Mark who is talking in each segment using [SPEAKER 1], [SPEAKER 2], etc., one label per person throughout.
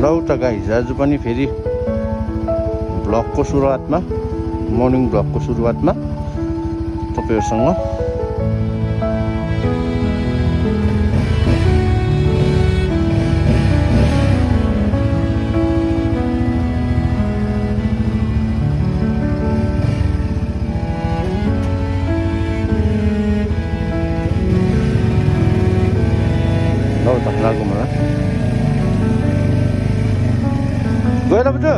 [SPEAKER 1] ल त गाइज आज पनि फेरि भ्लगको सुरुवातमा मर्निङ भ्लगको सुरुवातमा तपाईहरुसँग ल त लागौँ मलाई गएर बुझ्यो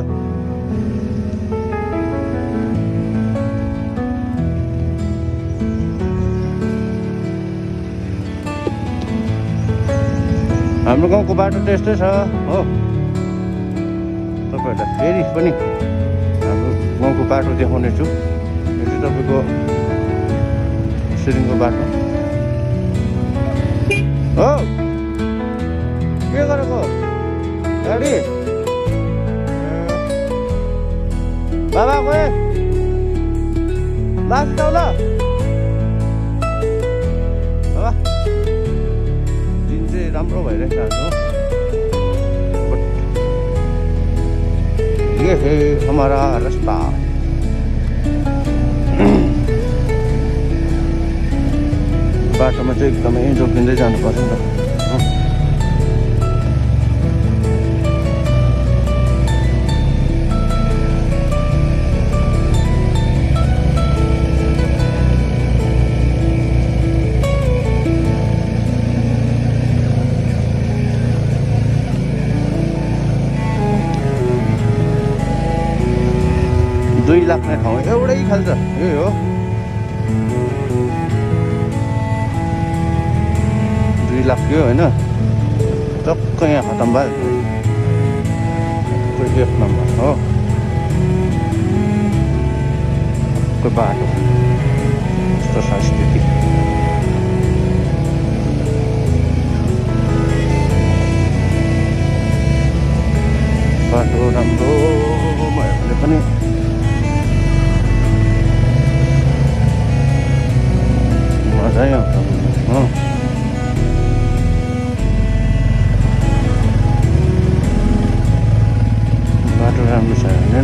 [SPEAKER 1] हाम्रो गाउँको बाटो त्यस्तै छ हो तपाईहरुलाई फेरि पनि हाम्रो गाउँको बाटो देखाउने छु यो चाहिँ तपाईको सिरिङको बाटो हो के गरेको गाडी बाबा गए लास जाऊ ल बाबा दिन चाहिँ राम्रो भइरहेछ आज ये है हमारा रास्ता बाटोमा चाहिँ एकदमै जोगिँदै जानुपर्छ नि त 2 लाख नै ठाउँ एउटै खाली छ यही हो 2 लाख थियो हैन टक्कै यहाँ खतम भयो एक नम्बर हो को बाटो यस्तो छ स्थिति बाटो राम्रो भयो भने पनि मजै आउँछ बाटो राम्रो छ भने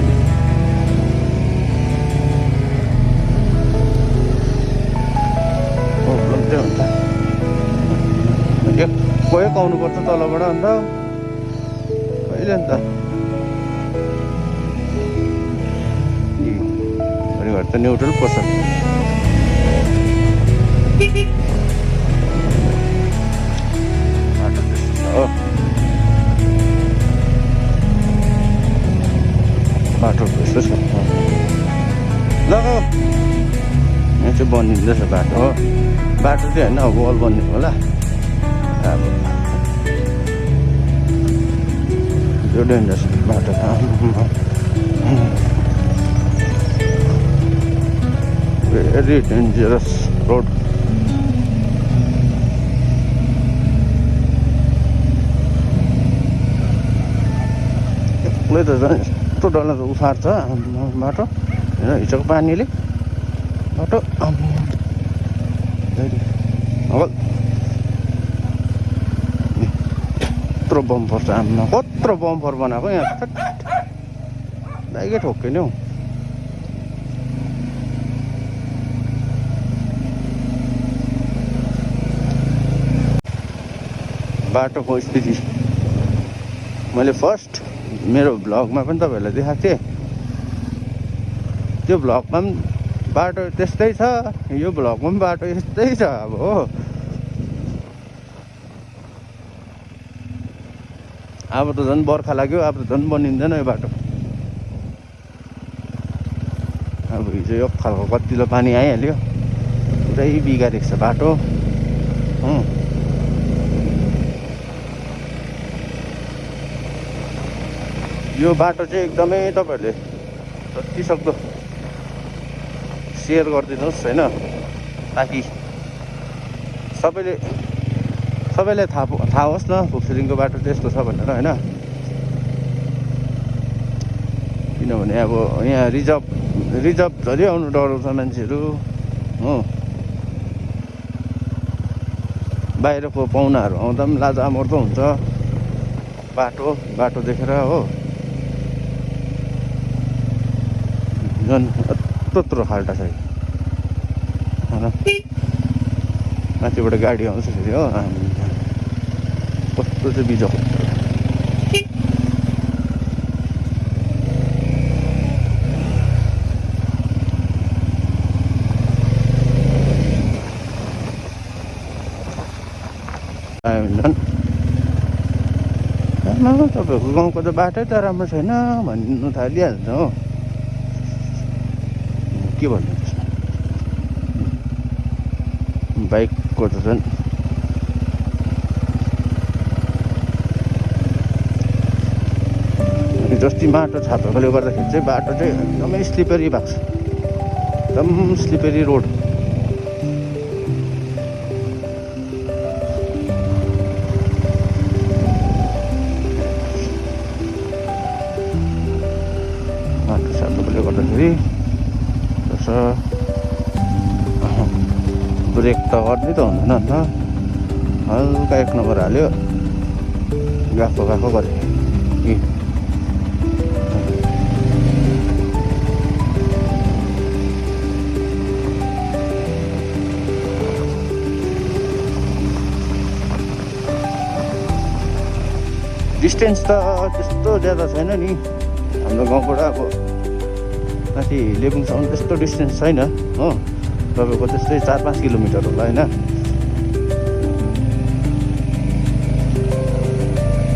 [SPEAKER 1] प्रब्लम चाहिँ हुन्छ एक आउनुपर्छ तलबाट अन्त कहिले अन्त घरिघरि त न्युट्रल पर्छ बाटो त्यस्तो छ हो बाटो त्यस्तो छ ल यहाँ चाहिँ बनिँदैछ बाटो हो बाटो चाहिँ होइन अब वल बनिएको होला अब यो डेन्जरस बाटो भेरी डेन्जरस रोड एक्लै त झन् यस्तो डरलाग्दो उफार छ बाटो होइन हिजोको पानीले बाटो कत्रो बम्पर छ आमा कत्रो बम्पर बनाएको यहाँ दाइकै ठोक्कै नि हौ बाटोको स्थिति मैले फर्स्ट मेरो भ्लगमा पनि तपाईहरुलाई देखाएको थिएँ त्यो भ्लगमा पनि बाटो त्यस्तै छ यो भ्लगमा पनि बाटो यस्तै छ अब हो अब त झन् बर्खा लाग्यो अब त झन् बनिँदैन यो बाटो अब हिजो यो खालको कतिलो पानी आइहाल्यो पुरै बिगारेको छ बाटो यो बाटो चाहिँ एकदमै तपाईहरुले जति सक्दो सेयर गरिदिनुहोस् हैन ताकि सबैलाई थाहा होस् न फुक्सुरिङको बाटो त्यस्तो छ भनेर हैन किनभने अब यहाँ रिजर्भ झरी आउनु डराउँछ मान्छेहरू हो बाहिरको पाहुनाहरू आउँदा पनि लाजा मर्दो हुन्छ बाटो देखेर हो झन् यत्रो खाल्टा छ माथिबाट गाडी आउँछ फेरि हो कस्तो चाहिँ बिजोक तपाईँहरूको गाउँको त बाटै त राम्रो छैन भन्नु थालिहाल्छ हो के भन्नु त्यसमा बाइकको त झन् जस्ती माटो छापेकोले गर्दाखेरि चाहिँ बाटो चाहिँ एकदमै स्लिपरी भएको छ एकदम स्लिपरी रोड गर्दाखेरि ब्रेक त गर्दै त हुँदैन नि त हल्का 1 नम्बर हाल्यो गएको गरे डिस्टेन्स त त्यस्तो ज्यादा छैन नि हाम्रो गाउँबाट अब माथि लेबुङसम्म त्यस्तो डिस्टेन्स छैन हो तपाईँको त्यस्तै 4-5 किलोमिटर होला होइन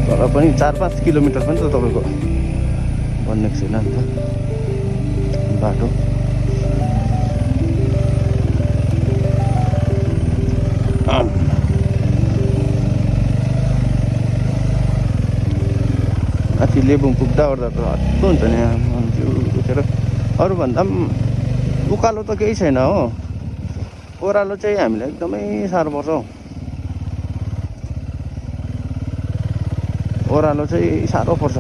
[SPEAKER 1] तर पनि 4-5 किलोमिटर पनि त तपाईँको बनिएको छैन नि त बाटो माथि लेबुङ पुग्दा ओर्दा त हत्तु हुन्छ नि मान्छे उठेर अरूभन्दा पनि उकालो त केही छैन हो ओह्रालो चाहिँ हामीलाई एकदमै साह्रो पर्छ हौ ओह्रालो चाहिँ साह्रो पर्छ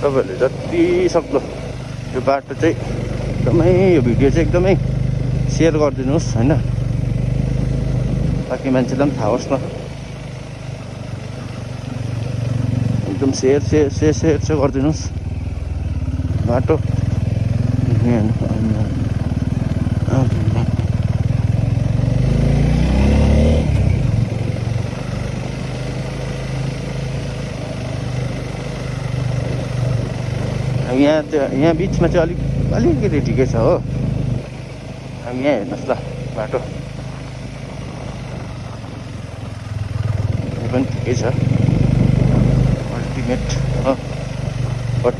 [SPEAKER 1] तपाईँहरूले जति सक्दो यो बाटो चाहिँ एकदमै यो भिडियो चाहिँ एकदमै सेयर गरिदिनुहोस् होइन ताकि मान्छेलाई पनि थाहा होस् न एकदम सेयर चाहिँ गरिदिनुहोस् बाटो यहाँ बिचमा चाहिँ अलिकति ठिकै छ हो हामी यहाँ हेर्नुहोस् ल बाटो यो पनि ठिकै छ अल्टिमेट बट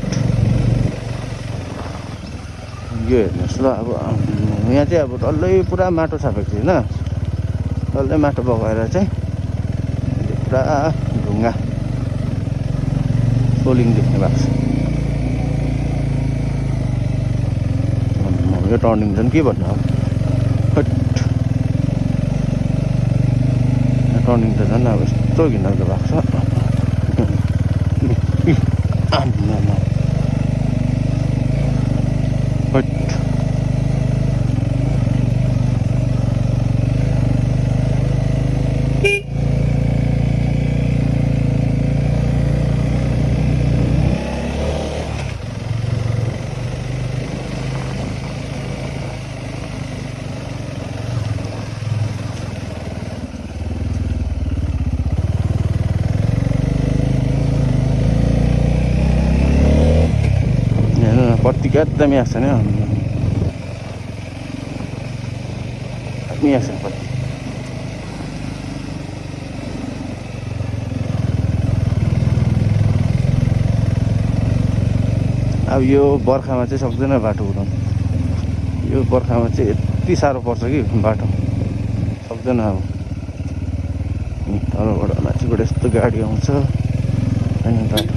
[SPEAKER 1] यो हेर्नुहोस् ल अब यहाँ चाहिँ अब डल्लै पुरा माटो छापेको थियो होइन डल्लै माटो बगाएर चाहिँ पुरा ढुङ्गा सोलिङ देख्ने भएको छ यो टर्निङ झन् के भन्नु अब टर्निङ त झन् अब यस्तो घिनलाग्दो भएको छ पत्ती एकदमै आएको छ नि दामी आएको छ पत्ती अब यो बर्खामा चाहिँ सक्दैन बाटो कुदाउनु यो बर्खामा चाहिँ यति साह्रो पर्छ कि बाटो सक्दैन अब तलबाट माथिबाट यस्तो गाडी आउँछ होइन बाटो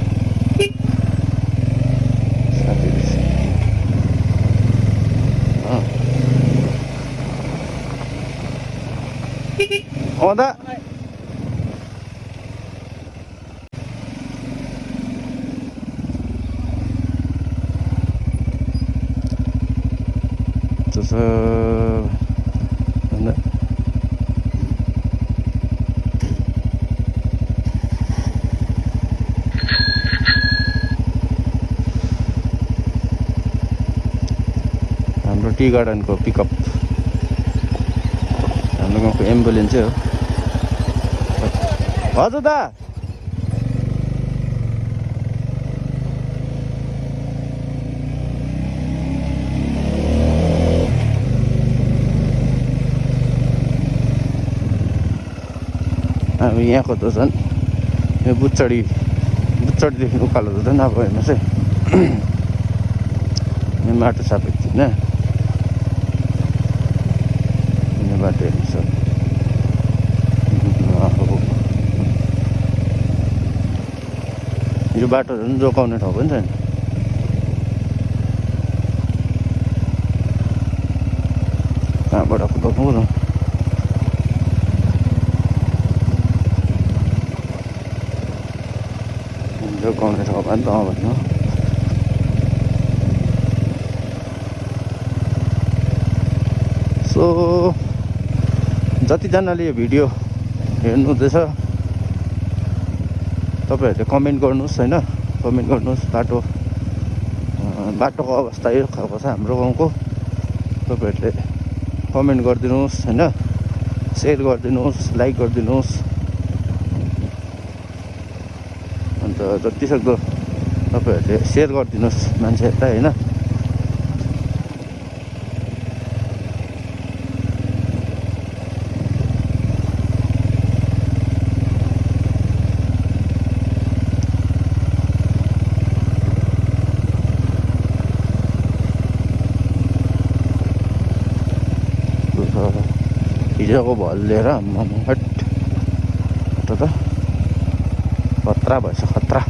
[SPEAKER 1] आउँदा कस्तो छ भन्दा हाम्रो टी गार्डनको पिकअप हाम्रो गाउँको एम्बुलेन्सै हो हजुर दा अब यहाँको त झन् यो बुच्चडीदेखि उकालो त झन् अब हेर्नुहोस् है यो माटो सापेको थिएन यो बाटो हेर्नुहोस् यो बाटो झन् जोगाउने ठाउँ पनि छैन कहाँबाट कुदाउनु र जोगाउने ठाउँ पनि त भन्नु सो जतिजनाले यो भिडियो हेर्नुहुँदैछ तपाईँहरूले कमेन्ट गर्नुहोस् होइन कमेन्ट गर्नुहोस् बाटोको अवस्था यो खालको छ हाम्रो गाउँको तपाईँहरूले कमेन्ट गरिदिनुहोस् होइन सेयर गरिदिनुहोस् लाइक गरिदिनुहोस् अन्त जतिसक्दो तपाईँहरूले सेयर गरिदिनुहोस् मान्छेहरूलाई होइन हिजोको भल लिएर हट त खतरा भएछ खतरा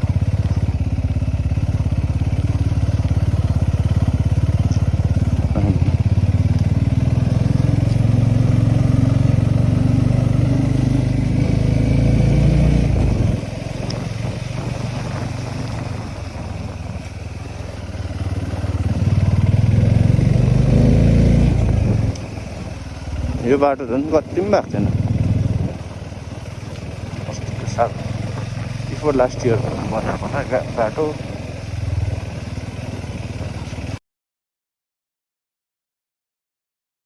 [SPEAKER 1] यो बाटो झन् कति पनि भएको छैन अस्तिको साल बिफोर लास्ट इयर बनाएको बाटो